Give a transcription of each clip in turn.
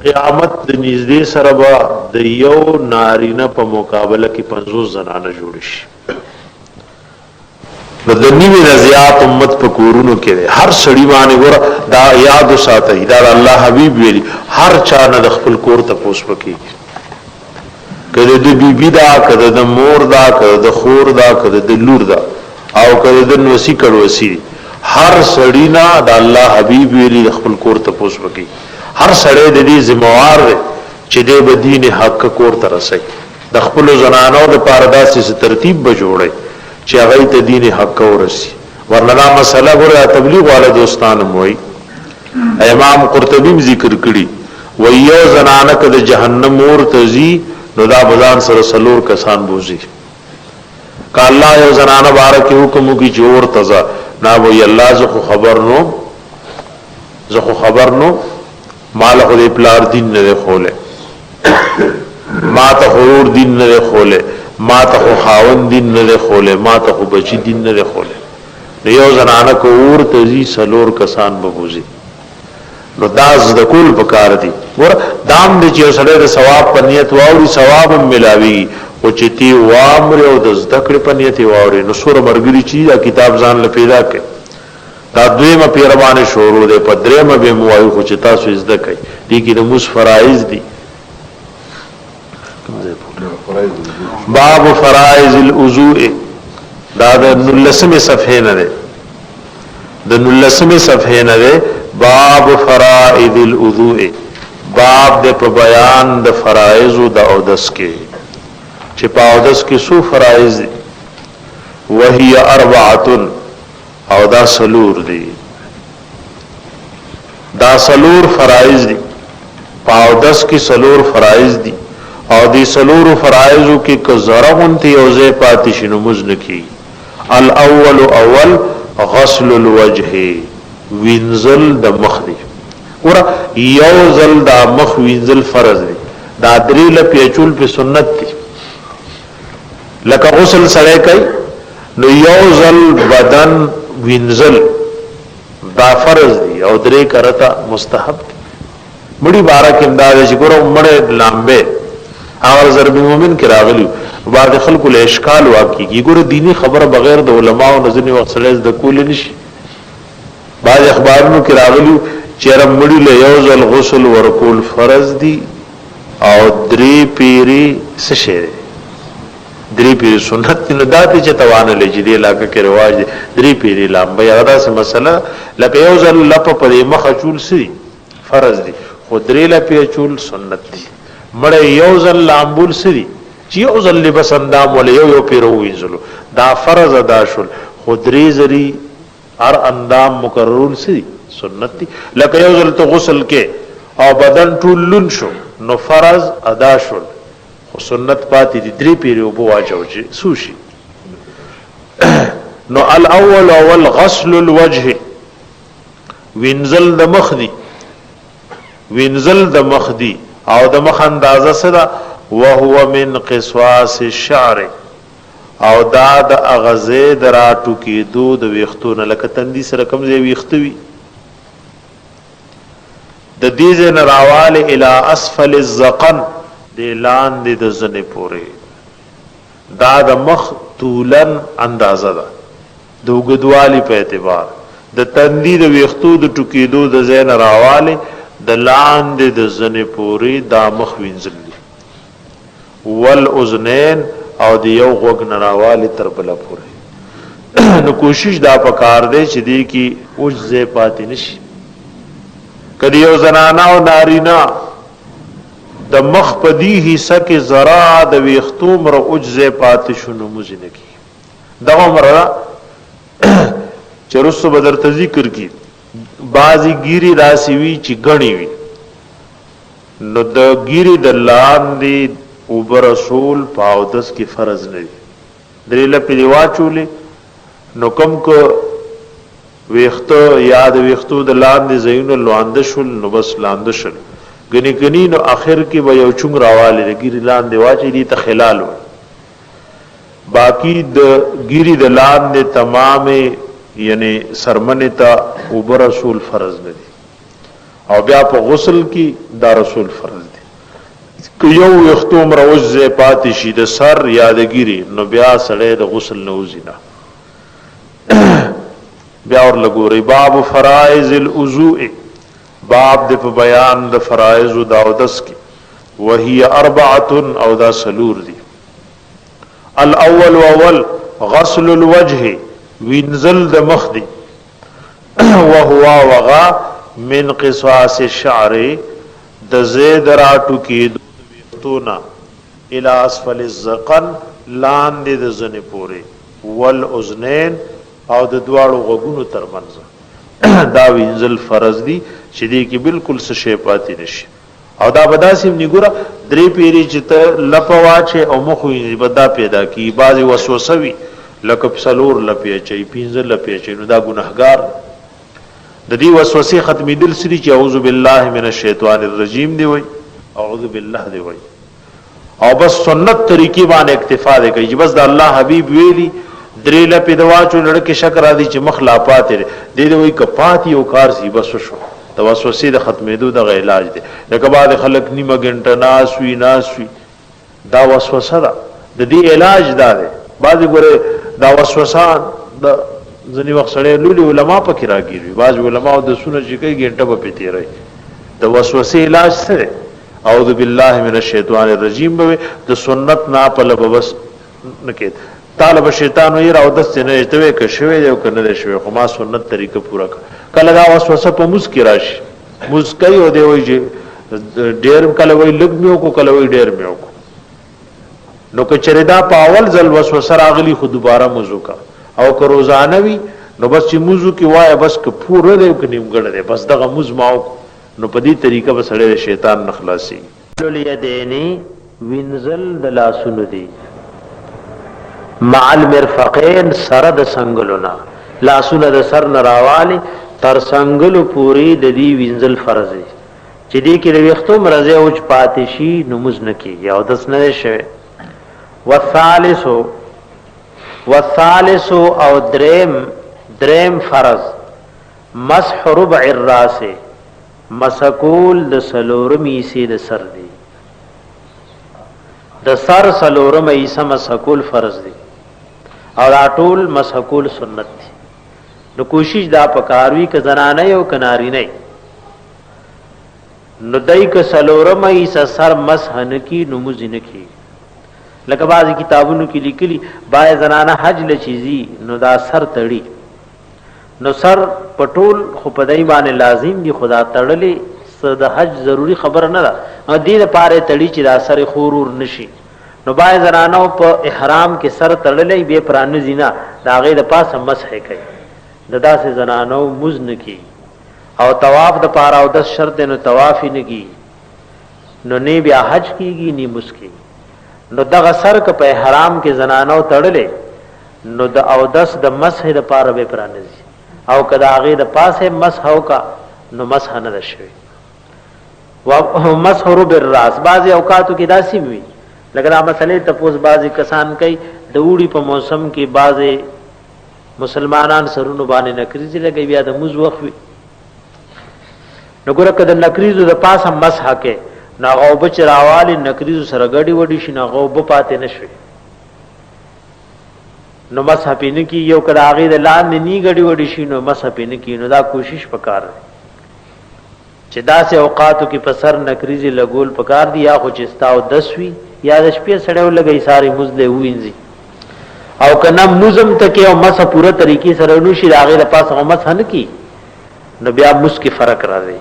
قیامت د نږدې سره به د یو نارینه په مقابله کې 50 زنانه جوړ شي. نو د نیمه زیات امت په کورونو کې هر سړی باندې ګور دا یاد ساتي دا الله حبیب ویلي هر چا نه د خپل کور ته پوس وکي کله د بیبي دا کله د مور دا کله د خور دا کله د لور دا او کله د نوسی کړوسی هر سړی نه د الله حبیب ویلي د خپل کور ته پوس وکي. هر سړی د دې ذمہوار دی چې د دین حق کور ته رسي د خپل زنانو د پارداسي ترتیب به جوړي چې هغه ته دین حق ورسي. ورنه مسله ګره تبلیغ والا دوستان موي امام قرطبی ذکر کړي ویو زنانه کده جهنم اور تزي نو دا بزان سره سلور کسان بوزي ک الله یو زنانه بارک حکم کی جوړ تزا نا وی الله زه خبر نو مال خو دې پلار دین نه خوله ما ته غرور دین نه خوله ما ته خاون دین نه خوله ما ته بچی دین نه خوله یو زنانه کو اور تزي سلور کسان بوزي نو داز د کول پکار دي ور دام دې چې سره د ثواب په نیت واوري ثواب ملاوي او چې تی وامر او د ذکر په نیت واوري نو سور مرګري چې دا کتاب ځان له پیدا کړي دا دویمه پیروانه شروع ده په دریمه به موایو خو چې تاسو زده کوي دي کې د موس فرایض دي. باب فرائض الوضوء دا د 19 صفحه نه ده د 19 صفحه نه ده باب فرائض الوضوء باب د په بیان د فرائض او د اودس کې چې په اودس کې څو فرائض دي وهي 4 او دا سلور دي دا سلور فرائض دي په اودس کې سلور فرائض دي او دی سلور فرائضو کې کزرغون تی اوزه پاتې شنو مزنکی. الاول اول غسل الوجه وینزل د مخ دی ور یو زل د مخ وینزل فرض دی دا درې لپیچول په سنت دی لکه غسل سره کوي نو یو زل بدن وینزل دا فرض دی او درې کرتا مستحب دی. مړي بارک انداز شکر مړ لامبه اور ضرب مومن کې راغلی بعد خلکو له اشکال واقعي ګوره دینی خبره بغیر د علماو نظر وخت سره د کول نشي. بعد اخبارونو کې راغلی چې رمړي له یو ځل غسل ورکول فرض دي او درې پیری څه شي درې پیری سنت نه داتې چې توانه لجدي علاقه کې رواج دي درې پیری لامبه یاده سم مسله لکه یو ځل لپ په مخ چول سي فرض دي خو درې لپې چول سنت دي. مړ یو ځل لامبول سری چې یو ځل لبس اندام ول یو پیرو وینځلو دا فرض ادا شول خودري زري هر اندام مکررون سری سنت دي. لکه یو ځل ته غسل کې او بدن ټول لون شو نو فرض ادا شول خو سنت پاتې دي درې پیرو بو واجو چې سوشي. نو الاول اول غسل الوجه وینزل د مخ دي وینزل د مخ دي او د مخ اندازه سره وهو من قصواص الشعر او دا د اغزه دراتو کې دود ویختونه لکه تندي سره کم زی ویختوي د دې نه راواله الی اسفل الذقن د لاندې د زنه پورې دا د مخ طولن اندازه ده د وګدوالي په اعتبار د تندي د ویختو د ټکیدو د زین راواله د لاندې د زنه پوری دا مخ وینځل دي والاذنین او د یو غوګ نراواله تر بل پوری نو کوشش دا پکار دی چې دی کی اوجزه پاتې نشي. کدی یو زنانا او نارینا د مخ په دی حصہ کې زرا د ویختو مر اوجزه پاتې شنو مزنه کی دا عمره چرسو بدر ذکر کی بازی گیری راسی وی چی گنی وی نو دا گیری دا لاندی اوبر رسول پاودس کی فرض ندی دریل پیلی واچولی نو کم کو ویختو یاد ویختو دا لاندی زیون لواندشل نو بس لاندشل گنی نو آخر کی با یو چونگ راوالی دا گیری لاندی واچی دی تا خلالو باقی دا گیری دا لاندی تمام یعنی سرمنی تا اوبر رسول فرض ندی او بیا په غسل کې دا رسول فرض دی که یو یختوم روزه پاتې شي د سر یادګيري نو بیا سړی د غسل نه وزینه بیا ور لګوري باب فرائض الوضوء باب د په بیان د فرائض او داودس کې وهي اربعه او دا سلور دي الاول غسل الوجه وینزل د مخ دي وهو وغا من قصاص الشعر د زید راتو کې دونا الى اسفل الذقن لاندې د زنه پورې والاذنين او د دواړو غوګونو ترمنځ دا وینزل فرض دي چې دې کې بالکل څه شی پاتې نشي او دا بداسیم نیګوره درې پیری چې ته لپواچه او مخوي بدا پیدا کی بعضی وسوسه وي لکه سلور لپی چي پینځل لپی چي نو دا ګناهګار د دې وسوسه ختمې دل سری چې اعوذ بالله من الشیطان الرجیم دی وای اعوذ بالله دی وای او بس سنت طریقې باندې اکتفا دی کوي چې بس د الله حبیب ویلي درې لپی دواچو لړکه شک را دي چې مخلا پاتې دې وای کپاتی او کار سی بس شو د وسوسې د ختمېدو د علاج دی لکه بعد خلک نیمه غنټه ناسوي دا وسوسه ده د دې علاج دا دی بعض ګوره دا وسوسه د ځنی وخت سره لولي علما پکې راګيري بعض علما د سونه چې کوي غنټه په پتی راي د وسوسې علاج سره اعوذ بالله من الشیطان الرجیم به د سنت نا په لبس نکید طالب شیطان وی راو د سینې ته کې شوی دی او کنه شوی خو ما سنت طریقه پورا کله دا وسوسه په مسکی راشي مسکی او دی وای چې ډیر کله وای لګ میو کو کله وای ډیر میو کو نو که چردا پاول زل وسوسه راغلی خو دوباره موضوع کا او که روزانه وی نو بس چې موضوع کې وای بس که پوره دی که نیمګړه دی بس دغه موز ماو نو په دې طریقه به سړی شیطان نخلاصي الیدینی وینزل د لاسونو دی مع المرفقین سره د سنگلونا لاسونه د سر نراوالی تر سنگلو پوری د دې وینزل فرض دی چې دې کې د وختو مرزه اوچ پاتشي نماز نکي یا دس نه شوی والثالث او دریم فرض مسح ربع الراس مسکول د سلورمی سی د سر دی د سر سلورمی سی مسکول فرض دی او ټول مسکول سنت دی نو کوشش دا پکاروي ک زنانه او کناری نه نو دای ک سلورمی سی سر مسح نه کی نماز نه کی لکه بعضی کتابونو کې لیکلي بای زنانه حج لچیزي نو دا سر تړي نو سر پټول خو په دای باندې لازم دي خدا تړلې د حج ضروری خبر نه ده دې لپاره تړي چې دا سر خورور نشي نو بای زنانه په احرام کې سر تړلې به پران زینا دا غي د پاسه مسح کوي د داسې زنانو مزن کی او طواف د پاره او د شرط نو طواف نه کی نو نه بیا حج کیږي نه مسکی نو دغه سر ک په احرام کې زنانو تړلې نو د او دس د مسح د پاره به پرانځي او کدا هغه د پاسه مسح او کا نو مسح نه شوی او مسح رب الراس بعضی اوقاتو کې داسې وي لکه دا مسلې تفوز بعضی کسان کوي د وړي په موسم کې بعضی مسلمانان سرونو باندې نکریزي لګي بیا د موز وخت وي نو ګره کده نکریزو د پاسه مسح کې ناغو بچ راوالی نکریزو سره غړي وډی شي ناغو په پاتې نشوي نو مسح پینې کی یو کړه هغه د لاندې نی غړي وډی شي نو مسح پینې کی نو دا کوشش وکړ چې داسې اوقاتو کې په سر نکریزي لګول پکار دی یا خو چستاو 10 وی یا د شپې سړیو لګي ساری مزله وینځي او کنه مزم تک او مسح پوره طریقې سره نو شي هغه د پاسه مسح نه کی نو بیا مس کې فرق راځي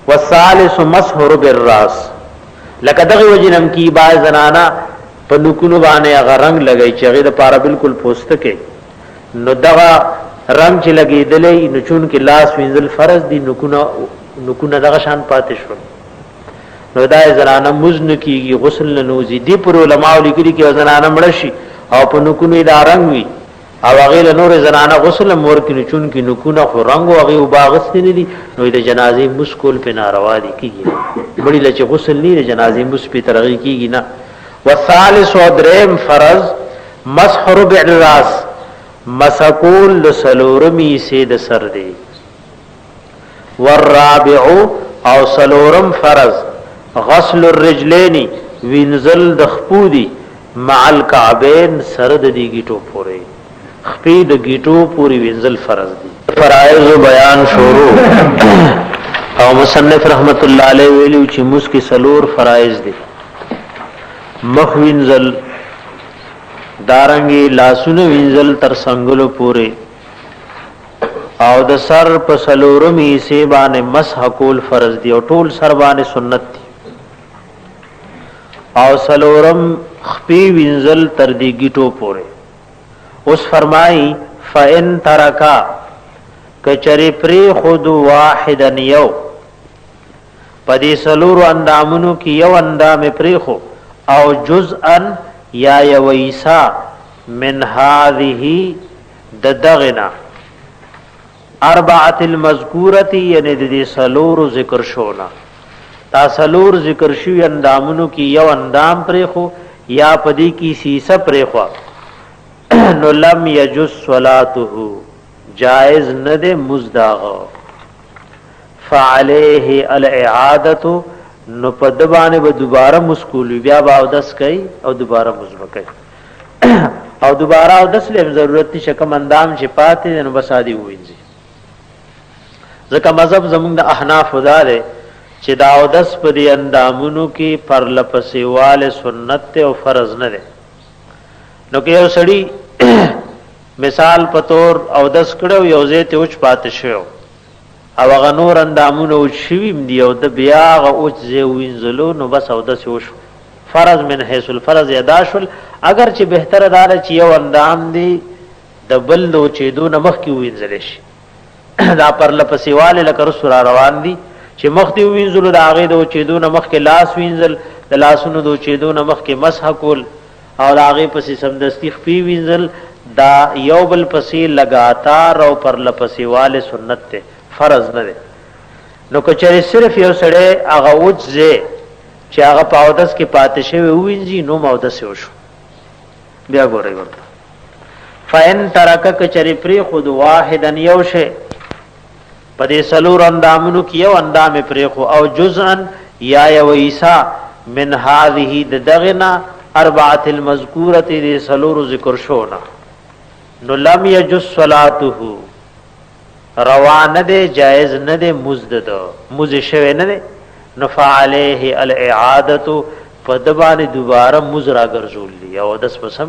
والثالث مسح رب الراس لکه دغه وجنم کی با زنانا په نکونو باندې هغه رنگ لګی چې هغه د پاره بالکل پوسټ کې نو دغه رنگ چې لګیدلې نو چون کې لاس وینځل فرض دي نکونه دغه شان پاتې شو نو دا زنانا مزن کیږي غسل نوزي دی پر علماء لیکلي کې زنانا مړ شي او په نکونو دا رنگ وي او هغه نور زنانا غسل مور کې چون کې نکونه خو رنگ او هغه باغست نه دي نو د جنازې مسکول په ناروا دي کیږي بڑی لچ غسل نه د جنازې مس په ترغی کیږي نه والثالث ودرهم فرض مسح ربع الراس مسکول لسلورمی سے د سر دی والرابع او سلورم فرض غسل الرجلین وینزل د خپودی مع الكعبین سرد دی گیټو پورې خپې د گیټو پوری وینزل فرض دي. فرائض بیان شروع او مصنف رحمت الله علیه ویلو چې مسکی سلور فرائض دي. مخ وینزل دارنګي لاسونه وینزل تر څنګهلو پوره او د سر په سلورم یې سی باندې مسح کول فرض دي او ټول سر باندې سنت دي او سلورم خپې وینزل تر دی گیټو پوره. اوس فرمای فإن ترکا کچری پری خود واحدن یو پدې سلور اندامونو کې یو اندام پری خو او جزءا یا یویسا من هذه ددغنا اربعه المذکوره یعنی د سلور ذکر شونا تا سلور ذکر شوی اندامونو کې یو اندام پری خو یا پدې کې سیسه پری خو نو لم یجز صلاته جائز نه ده مزداغ فعليه الاعاده نو پدبانه به دوباره مسکول بیا با او دس کوي او دوباره مزبکای او دوباره او دس لم ضرورت شکم اندام چې پاتې نو بسادي وینځي. ځکه مذهب زمونږ د احناف وداره چې دا او دس په دي اندامونو کې پر لپسیواله سنت او فرض نه ده. نو کې یو سړی مثال پتور او دس کړو یو زیت اوچ پات شو او هغه نور اندامونه او شویم دی او د بیا غ اوچ زی وینځلو نو بس او دس وش فرض من حيث الفرض ادا شول. اگر چې بهتر دار چې یو اندام دی د بل دو چې دو نمخ کی وینځل شي دا پر لپسیواله لکه رسول روان دي چې مخ دی وینځلو دا هغه دو چې دو نمخ کې لاس وینځل د لاسونو دو چې دو نمخ کې مسح کول او هغه پسې سمدستی خپې وینځل دا یو بل پسې لگاتار او پر لپسې والے سنت ته فرض نه ده. نو کچره صرف یو سړی هغه وځي چې هغه پاودس کې پاتې شوی وینځي نو مودس وشو بیا ګورئ ورته فین ترک کچری پری خود واحدن یو شی پدې سلور اندامونو کې یو اندام پری خو او جزءا یا یویسا من هذه دغنا اربعه المذکوره دې سلور ذکر شونا نو لم یجز صلاته روان ده جائز نه ده مزدد مز شوه نه ده نو فعليه الاعاده فدبان دوباره مز را ګرځول دی او داس پسم